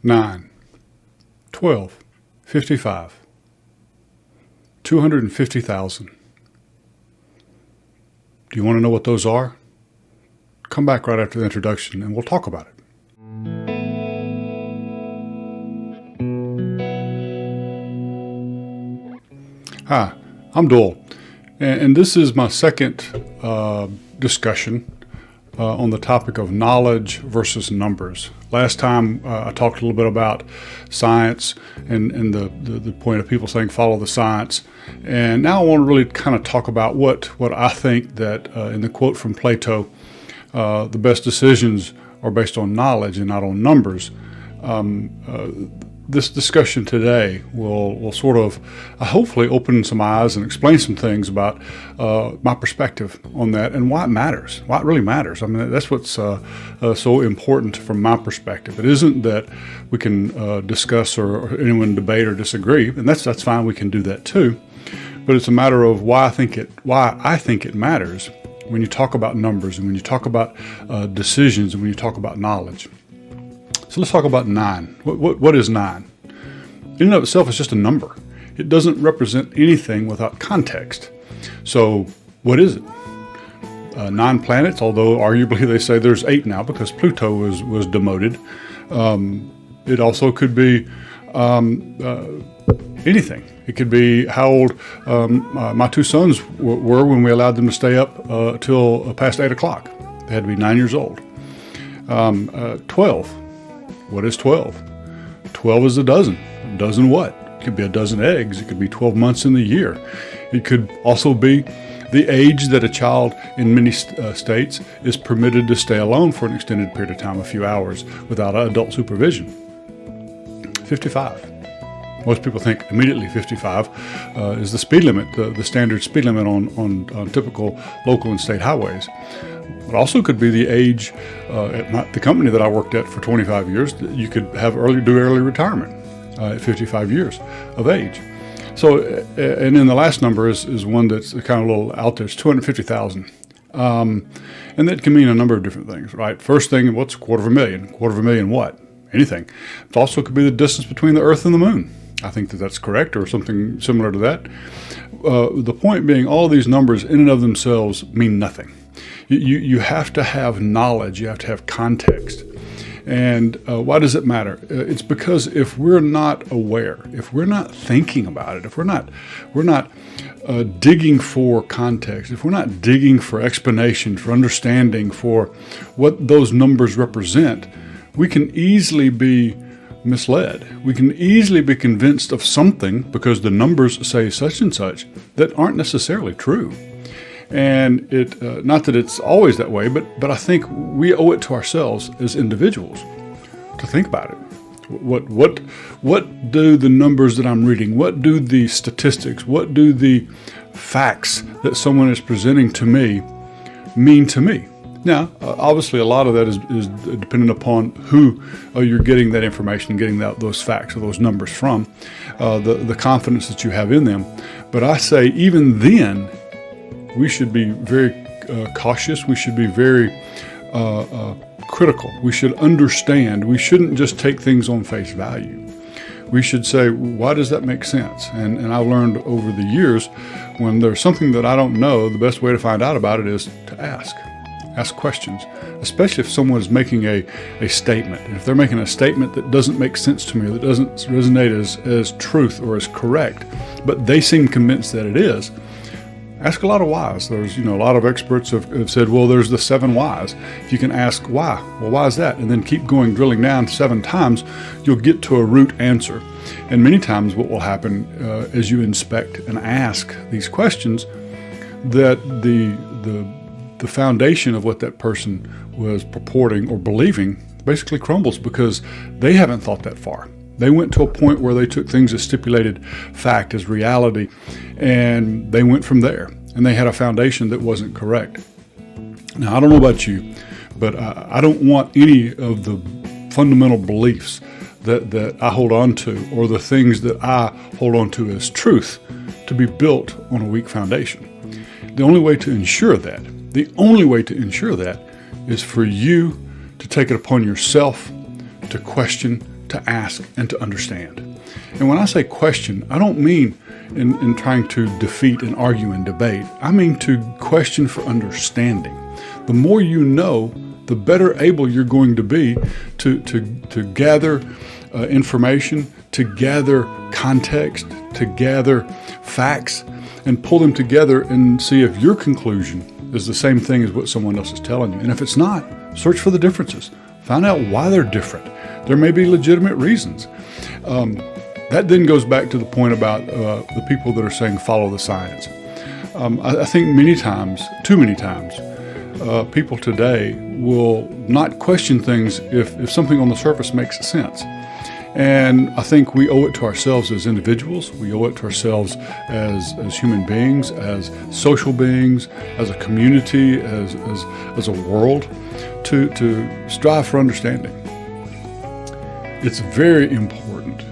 9, 12, 55, 250,000. Do you want to know what those are? Come back right after the introduction and we'll talk about it. Hi, I'm Doyle, and this is my second discussion on the topic of knowledge versus numbers. Last time I talked a little bit about science and the point of people saying follow the science, and now I want to really kind of talk about what I think that in the quote from Plato, the best decisions are based on knowledge and not on numbers. This discussion today will sort of hopefully open some eyes and explain some things about my perspective on that and why it matters, why it really matters. I mean, that's what's so important from my perspective. It isn't that we can discuss or anyone debate or disagree, and that's fine. We can do that too. But it's a matter of why I think it matters when you talk about numbers and when you talk about decisions and when you talk about knowledge. So let's talk about 9. What is 9? In and of itself, it's just a number. It doesn't represent anything without context. So what is it? 9 planets, although arguably they say there's 8 now because Pluto was demoted. It also could be anything. It could be how old my 2 sons were when we allowed them to stay up till past 8 o'clock. They had to be 9 years old. 12. What is 12? 12 is a dozen. A dozen what? It could be a dozen eggs. It could be 12 months in the year. It could also be the age that a child in many states is permitted to stay alone for an extended period of time, a few hours, without adult supervision. 55. Most people think immediately 55 is the speed limit, the standard speed limit on typical local and state highways. It also could be the age at the company that I worked at for 25 years. You could have do early retirement at 55 years of age. So, and then the last number is one that's kind of a little out there. It's 250,000. And that can mean a number of different things, right? First thing, what's a quarter of a million? Quarter of a million what? Anything. It also could be the distance between the Earth and the Moon. I think that's correct, or something similar to that. The point being, all these numbers in and of themselves mean nothing. You have to have knowledge. You have to have context. And why does it matter? It's because if we're not aware, if we're not thinking about it, if we're not digging for context, if we're not digging for explanation, for understanding, for what those numbers represent, we can easily be misled. We can easily be convinced of something because the numbers say such and such that aren't necessarily true. And it not that it's always that way, but I think we owe it to ourselves as individuals to think about it. What do the numbers that I'm reading, what do the statistics, what do the facts that someone is presenting to me mean to me? Now, obviously, a lot of that is dependent upon who you're getting that information, getting those facts or those numbers from, the confidence that you have in them. But I say even then, we should be very cautious. We should be very critical. We should understand. We shouldn't just take things on face value. We should say, why does that make sense? And I've learned over the years, when there's something that I don't know, the best way to find out about it is to ask. Ask questions, especially if someone is making a statement. And if they're making a statement that doesn't make sense to me, or that doesn't resonate as truth or as correct, but they seem convinced that it is, ask a lot of whys. There's, a lot of experts have said, well, there's the 7 whys. If you can ask why, well, why is that? And then keep drilling down 7 times, you'll get to a root answer. And many times what will happen as you inspect and ask these questions, that the foundation of what that person was purporting or believing basically crumbles because they haven't thought that far. They went to a point where they took things as stipulated fact, as reality, and they went from there. And they had a foundation that wasn't correct. Now, I don't know about you, but I don't want any of the fundamental beliefs that I hold on to, or the things that I hold on to as truth, to be built on a weak foundation. The only way to ensure that is for you to take it upon yourself to question, to ask, and to understand. And when I say question, I don't mean in trying to defeat and argue and debate. I mean to question for understanding. The more you know, the better able you're going to be to gather information, to gather context, to gather facts, and pull them together and see if your conclusion is the same thing as what someone else is telling you. And if it's not, search for the differences. Find out why they're different. There may be legitimate reasons. That then goes back to the point about the people that are saying follow the science. I think many times, too many times, people today will not question things if something on the surface makes sense. And I think we owe it to ourselves as individuals. We owe it to ourselves as human beings, as social beings, as a community, as a world, to strive for understanding. It's very important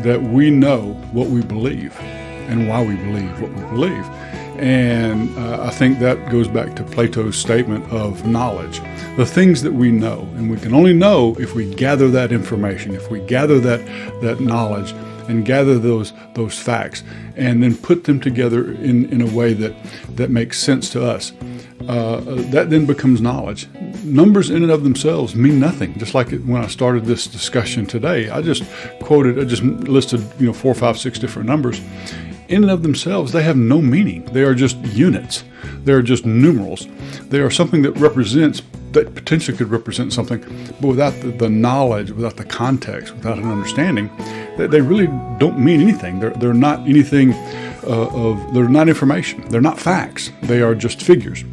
that we know what we believe and why we believe what we believe. And I think that goes back to Plato's statement of knowledge. The things that we know, and we can only know if we gather that information, if we gather that knowledge and gather those facts and then put them together in a way that makes sense to us. That then becomes knowledge. Numbers in and of themselves mean nothing. Just like when I started this discussion today, I just listed 4, 5, 6 different numbers. In and of themselves, they have no meaning. They are just units. They are just numerals. They are something that potentially could represent something, but without the knowledge, without the context, without an understanding, they really don't mean anything. They're not anything they're not information. They're not facts. They are just figures.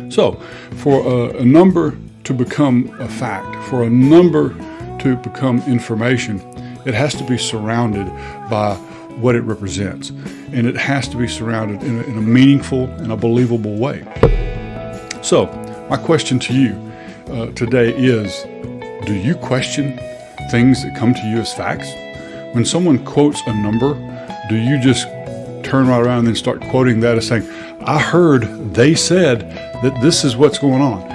So, for a number to become a fact, for a number to become information, it has to be surrounded by what it represents, and it has to be surrounded in a meaningful and a believable way. So, my question to you today is, do you question things that come to you as facts? When someone quotes a number, do you just turn right around and then start quoting that as saying, I heard they said that this is what's going on.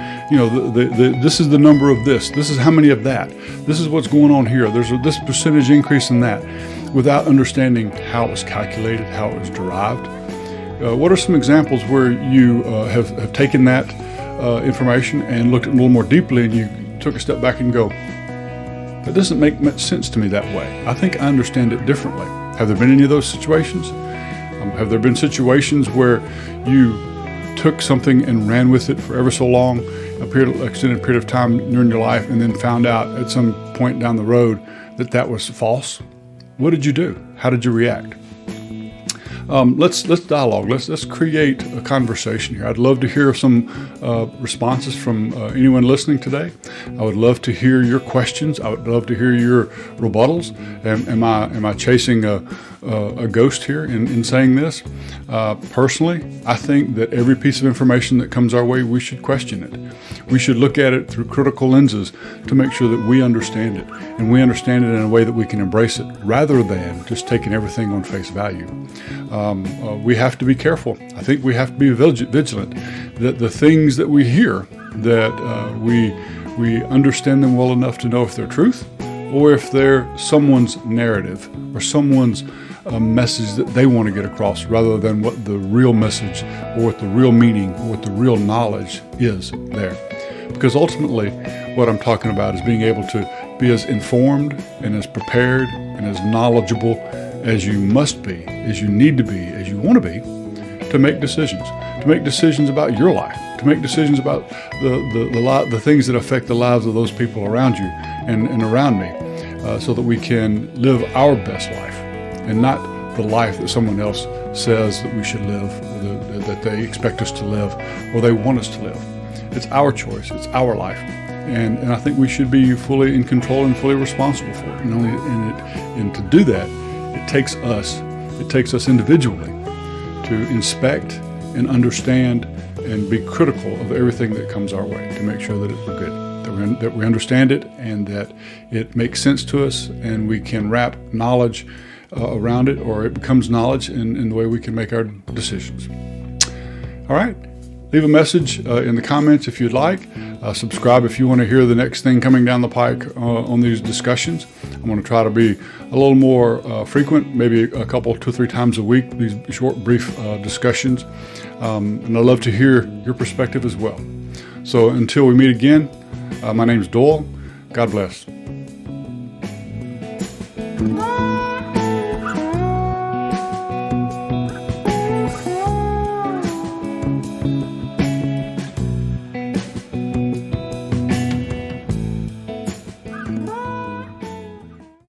This is the number of this. This is how many of that. This is what's going on here. There's this percentage increase in that, without understanding how it was calculated, how it was derived. What are some examples where you have taken that information and looked at it a little more deeply, and you took a step back and go, that doesn't make much sense to me that way. I think I understand it differently. Have there been any of those situations? Have there been situations where you took something and ran with it for ever so long, extended period of time during your life, and then found out at some point down the road that was false? What did you do? How did you react? Let's dialogue. Let's create a conversation here. I'd love to hear some responses from anyone listening today. I would love to hear your questions. I would love to hear your rebuttals. Am I chasing a ghost here in saying this? Personally, I think that every piece of information that comes our way, we should question it. We should look at it through critical lenses to make sure that we understand it, and we understand it in a way that we can embrace it, rather than just taking everything on face value. We have to be careful. I think we have to be vigilant that the things that we hear, that we understand them well enough to know if they're truth or if they're someone's narrative or someone's message that they want to get across, rather than what the real message or what the real meaning or what the real knowledge is there. Because ultimately, what I'm talking about is being able to be as informed and as prepared and as knowledgeable as you must be, as you need to be, as you want to be, to make decisions about your life, to make decisions about the things that affect the lives of those people around you and around me, so that we can live our best life and not the life that someone else says that we should live, or that they expect us to live, or they want us to live. It's our choice. It's our life. And I think we should be fully in control and fully responsible for it. And to do that, it takes us individually to inspect and understand and be critical of everything that comes our way, to make sure that we're good, that we understand it, and that it makes sense to us, and we can wrap knowledge around it, or it becomes knowledge in the way we can make our decisions. All right. Leave a message in the comments if you'd like. Subscribe if you want to hear the next thing coming down the pike on these discussions. I'm going to try to be a little more frequent, maybe a couple, 2 or 3 times a week, these short, brief discussions. And I'd love to hear your perspective as well. So until we meet again, my name's Doyle. God bless.